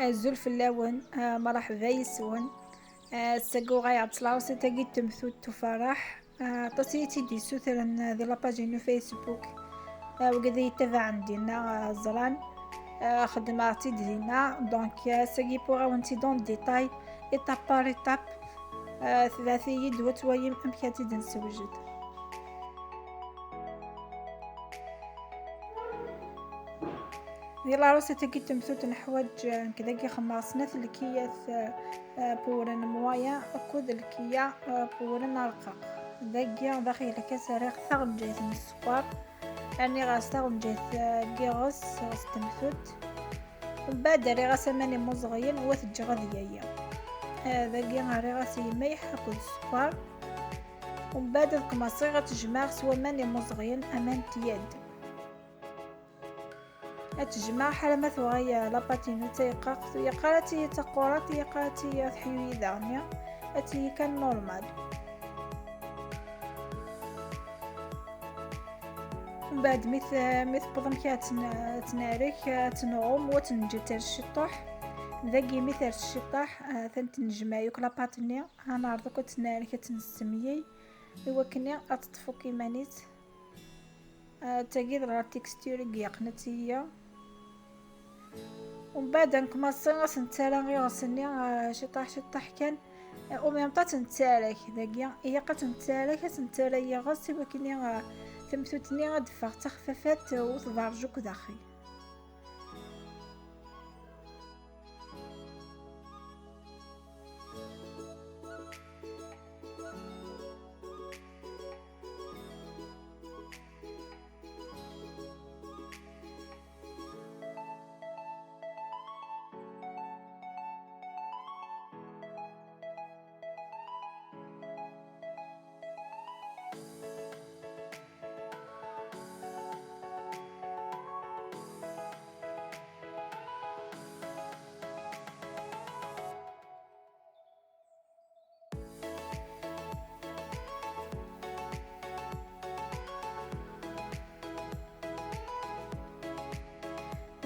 الزلف اللون مرحبا يسون الساقو غاية عطلاوسي تاقي تمثوت فرح تصيتي دي سوثرن ذي لاباجينو فيسبوك وقذي يتبع عندنا زران خدماتي دينا دونك ساقي بوغا وانتي دون ديتاي ايتاب بار ايتاب ثلاثي يد وتويم امكاتي دنسوجد. يلا روسي تاقي تمثوت نحوج كذاكي خماصنا ثلكية بورن موايا أكود الكيا بورن رقاق ذاكي داخل كسرق ثغن جيث من السكر يعني غاس ثغن جيث كيغس غاس تمثوت ومن بعد ري غاس ماني مزغين وثج غذيايا ذاكي غاري غاس يميح أكود السكر ومن بعد القماصي غتجمع سوا ماني مزغين أمان تياد أتجمع حرمة ثوغيا لاباتينو تيقاق يقالتي تقورات يقالتي تحيوي دانيا أتي كان نورمال ومن بعد مث بضم كي تنارك تنغم وتنجتر الشطوح ذاقي مثل الشطاح ثنتنجمع يوك لاباتيني أنا عرضك تنارك تنسميي يوكني أتطفو كيمانيت تاقيد غير تكستير قيقنتي ومن بعد نكمصي غاس نتسالى غير غاسني شطاح كان وميمطا تنتسالك ذاكيا هي قتنتسالك تنتسالى هي غاس ولكن ثمثوتني غدفع تخففات وتضرجوك داخل.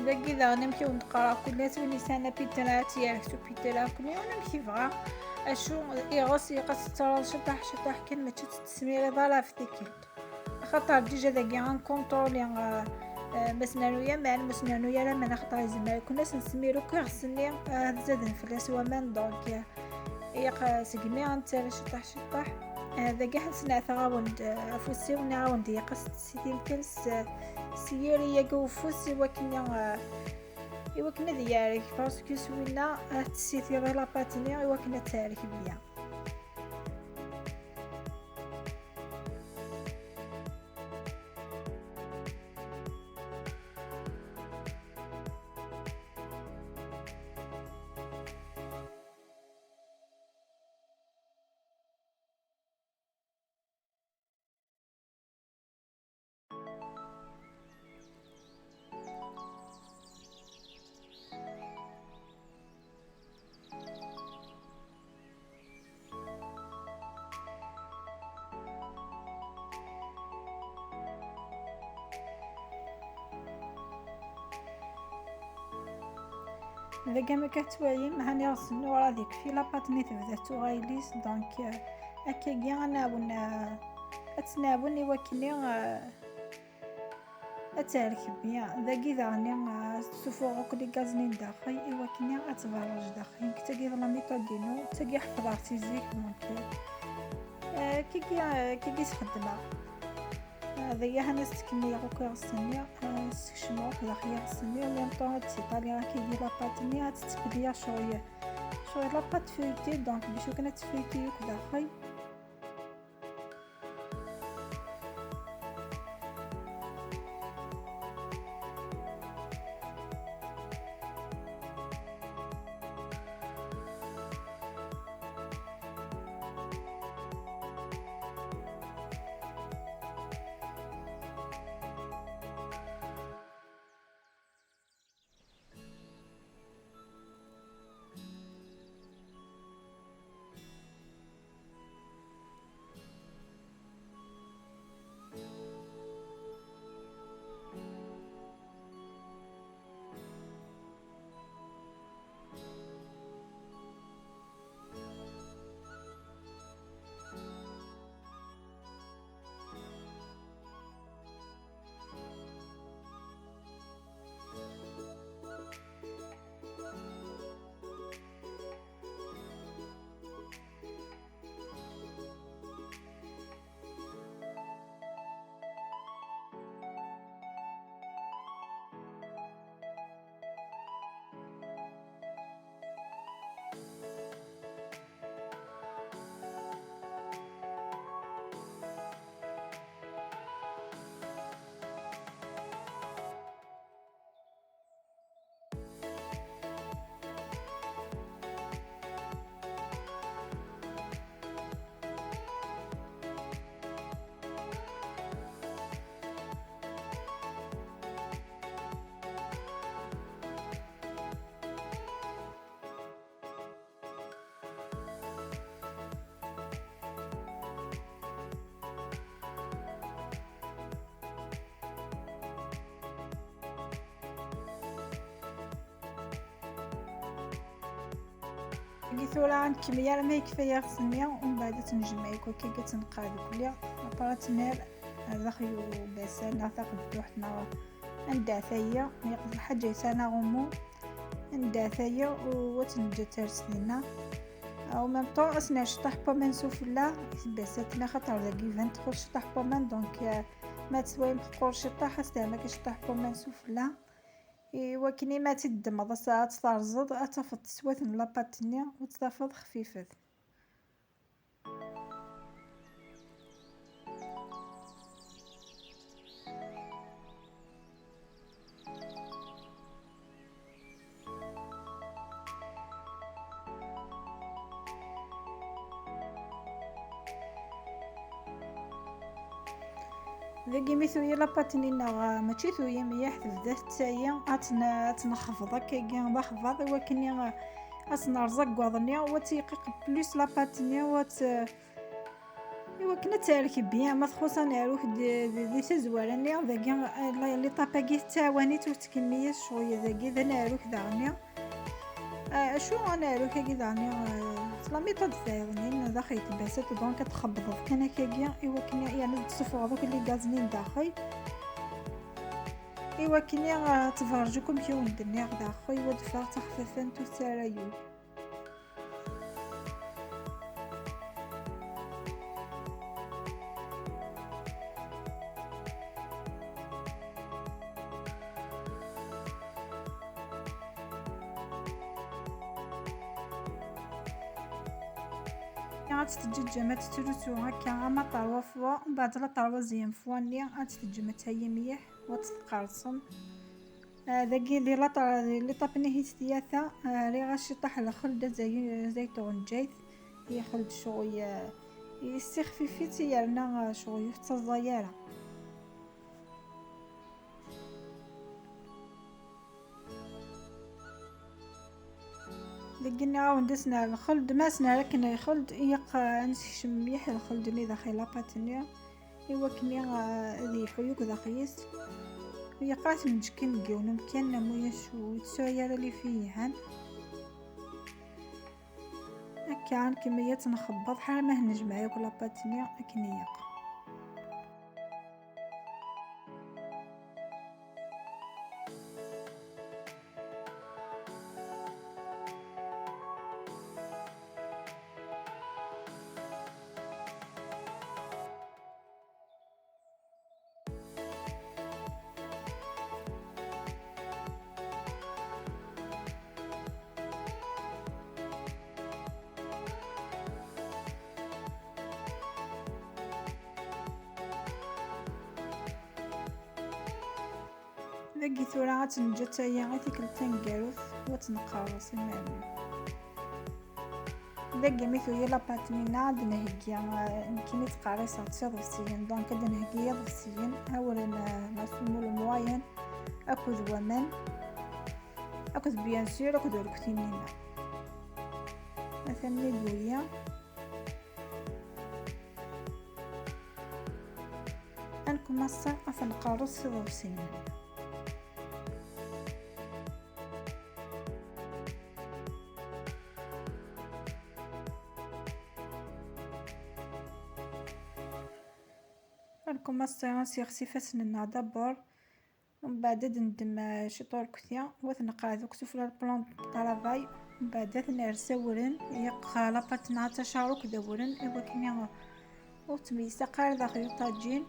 ذاكي ذا نمشيو نقرا كلات ونسانا بيترات ياركتو بيترا كلي ونمشي فغا اشو يغوص يقص ترى شطاح كان ما تسميري ضالا في ذيكيت خاطر ديجا ذاكي غنكونطرولي مسنانويا مع المسنانويا لما نخطر زمان كنا نسميرو كي غسني زادن فلاس ومان دونك يق سقمي غنتسالى شطاح ذاكي حسنا ثغاوند فوسي ونعاوند يقص سيدي مكنس سياري يقو فوسي وكنا ديالك باسكو سوينا تسيتي غير لاباتيني وكنا تارك بيا ذاك ما كتوايم هاني غسنو راه ديك في لاباطني تبدا تغايليس دونك هكا كاع غنعاون اتناوني وكني اتارك بيا ذاكي ذاني سوفوغ كلي غازنين داخل وكني اتفرج داخل كتاكي لا ميثود دينو تاكي حفظتي زيك دونك كي تخدمها هذايا هنا ستكني غوكا غسني سكشمو داخل غسني وميم طون تيطالي راكي دي لاباطني تتبديا شويه لاباط فيتي دونك باش كنا تفيتي يوك داخل قلت له عند كمية ما يكفي غسلني ومن بعد تنجمع كوكي كتنقاد كليا لابارات نار داخل بسنة تاخد وحدنا ندعثيا ما يقدر حاجة سنة غمو ندعثيا وتنجا ترسلنا او ميم طون اسنا شطح بومن سوفلا بساتنا خاطر داكي فان تخرج شطح بومن دونك ما تسوي مخور شطح حتى ما كيشطح بومن سوفلا وكني ما تدمض ساعات ترزض اتفض تسوات لاباطني وتفض خفيفه. ذاكي ميثويا لاباطنينا ماشي ثويا مليح تبدا حتىيا تنخفض هكاكيا نخفض وكني رزق وضنيا وتيقيق بلوس لاباطنيا ايوا كنا تارك بيان ما تخوصا نعروك دي تزوارني ذاكي لي طاباكي تاواني تكمية شويه ذاكي ذا نعروك داغنيا شو انا روك كي داني لا ميثود تاعي داخل تباسات دونك تخبط كان هكايا ايوا كني يعني تصفوا هذوك اللي غازنين داخل ايوا كني تفرجوكم كي وندني داخل ودفع تخفيفا تسارايو. تتجمع تتروسو هكا ما طروا فوا ومن بعد لا طروا زيان فوا ني تتجمع هي مليح وتتقرصم داكي اللي طابني هي ثلاثه ري غاشي طاح الخلده زيتون جايث هي خلد شويه يستخفيفي يرنا شويه تزايره لقينا عاود دسنا الخلد ما سنا لكن الخلد يقا نسيش مليح الخلد اللي داخل لاباطنيا ايوا كني ذي حيوك داخيس يقات نجكن نلقاو مكان مويا شو تساير اللي فيه هان هكا عن كمية نخبط حال ما نجمع ياكل لاباطنيا لكن يقا ذاكي ثورة تنجا تايا غير تنقاروث وتنقرص المهم ذاكي ميثويا لاباطنينا عاد نهكيا كيما تقاريصا تصير دونك هاد نهكيا ضفسيين اولا نصومو المواين اكل ومان اكل بيان سور اكل الكتينينا مثلا نقوليا انكم مصر افنقرص ضفسيين لكم السيانس خفيفة لنا دابور ومن بعد ندم شي طور كثيا وتنقعدو كسوفلا البلان طرافاي من بعد نرسولن يقا لاباطنا تشارك دورن ايوا كني وتميسا قار داخل طاجين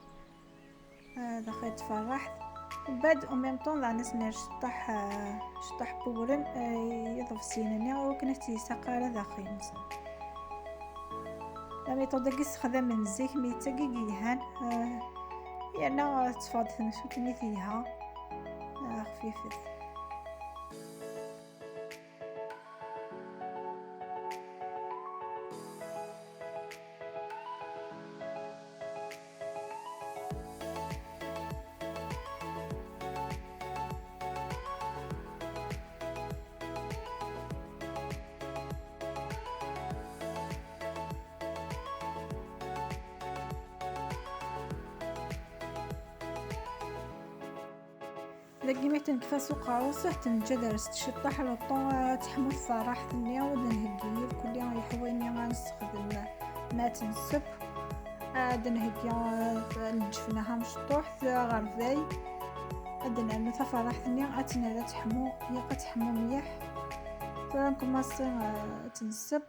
داخل تفرح ومن بعد او ميم طون لا ناس شطح بورن يضف سينني وكنا تيسا قار داخل مثلا لا ميثود كيستخدم من الزيت ميتاكي يهان يعني تفاضل نشوفني فيها خفيفة لكن ما تنكفاسو قاروسه تنجدرس تشطح لطون تحمل الفرح ثنيا ودنهجي كل يوم يحويني غنستخدم ما تنسب دنهجي الجفنها مشطوح غرفاي عندنا أنو تفرح ثنيا أتنا لا تحمو هي قد تحمو مليح فرانكم ماصين تنسب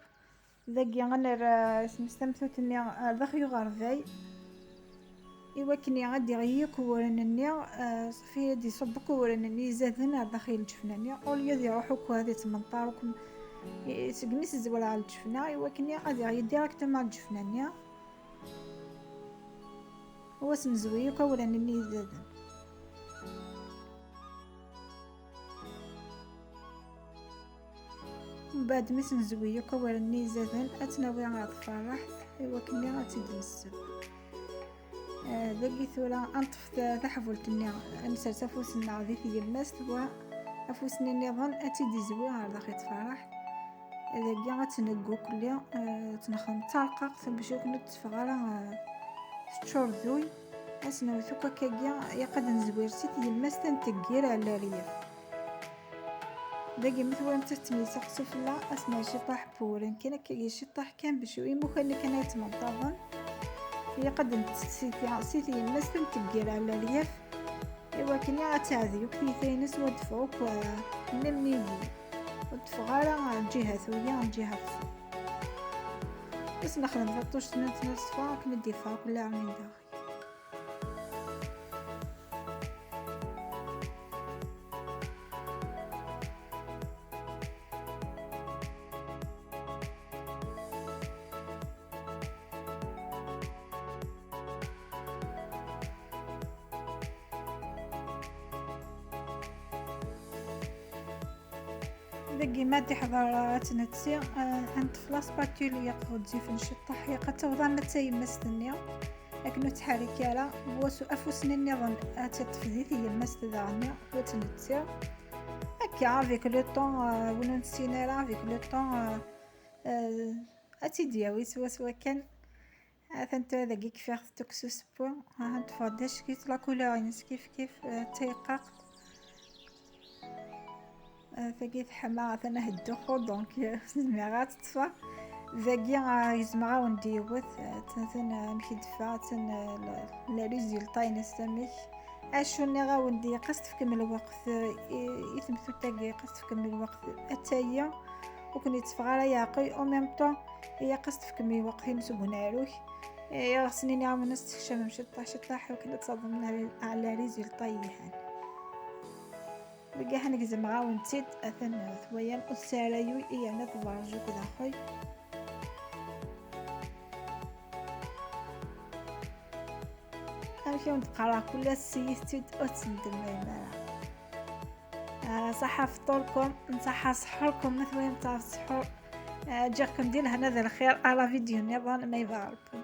ذاكي غنر سمستمثو ثنيا ذاخيو غرفاي إوا كني غادي غير كورنني صافي يدي صب كورنني زادنا داخل الجفنانية أوليا دي روحو كو هادي تمنطاركم سقنيس الزوال على الجفنة إوا كني غادي غير ديريكت مع الجفنانية هو سمزوي كورنني زادن من بعد ما سنزوي كورنني زادن أتناوي غاد فرح إوا كني غادي نسب ذاكي ثورة أنطف تحفلتني نسرت أفوسنا غادي في الماس توا أفوسنا نظن أتي دي زوي على داخل فرح ذاكي غتنقو كل يوم تنخدم طالقة باش كنت تفغر تشور ذوي أسنا وثوكا كاكيا يقد نزوير سيت الماس تنتقير على ريف ذاكي مثلا تتمي سقسو فلا أسنا شطاح بورن كاين كاكي شطاح كان بشوي مخلي كان يتمنطفن هي قد سيتي الناس تنتقير على الياف إوا كني غتعذي وكثيثينس ودفعوك نمنيجي ودفع على الجهة ثويا الجهة فسو بس نخدم فطوش تنصفا كنا الدفاع كل عامين داخل ذاكي ما دي حضرات نتسي عند فلاس باتولي يقفو تزيف نشطح يقد تفضل نتسي مستنيا لكن تحرك يالا بواسو أفوسني النظام تتفذيث هي المستدعني وتنتسي هكا افيك لو طون ونو نسينا افيك لو طون أتي دياوي سوا كان ثانت ذاكي كيفاش تكسو سبو هنتفضلش كيف لا كولور كيف تيقاق فكيف حما ثنا هدوخو دونك زميرات تطفى ذاكي يزمعا ونديوث ثنا مكيدفا ثنا لا ريزيل طاين سميك اشوني غاوندي قصد فكمل الوقت يثمثو تاكي قصد فكمل الوقت اتايا وكني تفغى ياقي او ميم طون هي قصد فكمل الوقت نسبونا روح يا سنين عام نستخدم شطاح وكنت تصدم على ريزيل طيحان بقى حنا كزمعا ونتيد أثن ثويا السرايو إيانا تبارجو كدا خوي أنا كيوم تقرا كل السيستيد أتندم مالا صحة فطوركم نصحة سحوركم مثوين تاع السحور جاكم ديال هنا ذا الخير على فيديو نظن ما يباركم.